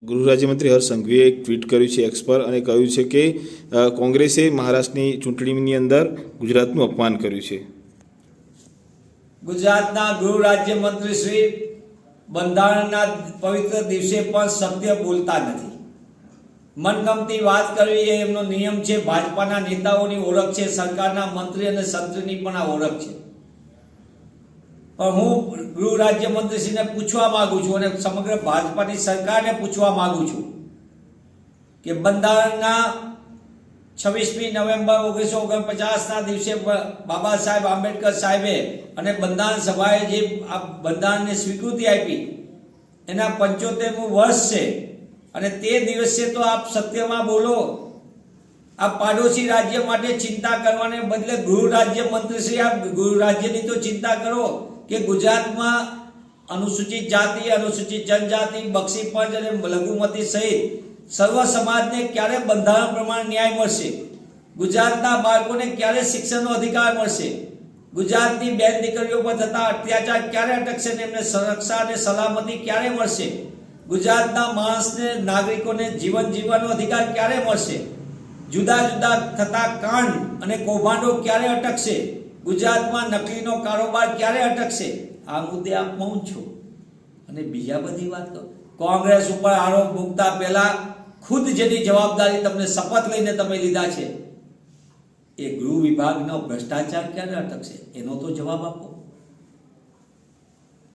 ગૃહ રાજ્યમંત્રી હર્ષ સંઘવીએ એક ટ્વીટ કર્યું છે એક્સ પર અને કહ્યું છે કે કોંગ્રેસે મહારાષ્ટ્રની ચૂંટણીની અંદર ગુજરાતનું અપમાન કર્યું છે। ગુજરાતના ગૃહ રાજ્યમંત્રી શ્રી બંધારણના પવિત્ર દિવસે પણ સત્ય બોલતા નથી। મનગમતી વાત કરવી એ એમનો નિયમ છે। ભાજપાના નેતાઓની ઓળખ છે, સરકારના મંત્રી અને સંત્રીની પણ આ ઓળખ છે। પણ હું ગૃહ રાજ્યમંત્રીશ્રીને પૂછવા માંગુ છું અને સમગ્ર ભાજપાની સરકારને પૂછવા માંગુ છું કે બંધારણના 26મી નવેમ્બર 1949ના દિવસે બાબા સાહેબ આંબેડકર સાહેબે અને બંધારણ સભાએ જે આ બંધારણને સ્વીકૃતિ આપી એના 75મું વર્ષ છે અને તે દિવસે તો આપ સત્યમાં બોલો। આ પાડોશી રાજ્ય માટે ચિંતા કરવાને બદલે ગૃહ રાજ્યમંત્રીશ્રી આપ ગૃહ રાજ્યની તો ચિંતા કરો કે ગુજરાતમાં અનુસૂચિત જાતિ, અનુસૂચિત જનજાતિ, બક્ષી પંચ અને લઘુમતી સહિત સર્વ સમાજને ક્યારે બંધારણ પ્રમાણે ન્યાય મળશે? ગુજરાતના બાળકોને ક્યારે શિક્ષણનો અધિકાર મળશે? ગુજરાતની બેન દીકરીઓ પર થતા અત્યાચાર ક્યારે અટકશે ને એમને સુરક્ષા અને સલામતી ક્યારે મળશે? ગુજરાતના માણસને, નાગરિકોને જીવન જીવવાનો અધિકાર ક્યારે મળશે? જુદા જુદા થતા કાંડ અને કૌભાંડો ક્યારે અટકશે? ગુજરાતમાં નકલીનો કારોબાર ક્યારે અટકશે? આ મુદ્દે આપ મૌન છો અને બીજા બધી વાત કરો। કોંગ્રેસ ઉપર આરોપ મૂકતા પહેલા ખુદ જેની જવાબદારી તમને શપથ લઈને તમે લીધા છે એ ગૃહ વિભાગનો ભ્રષ્ટાચાર ક્યારે અટકશે એનો તો જવાબ આપો।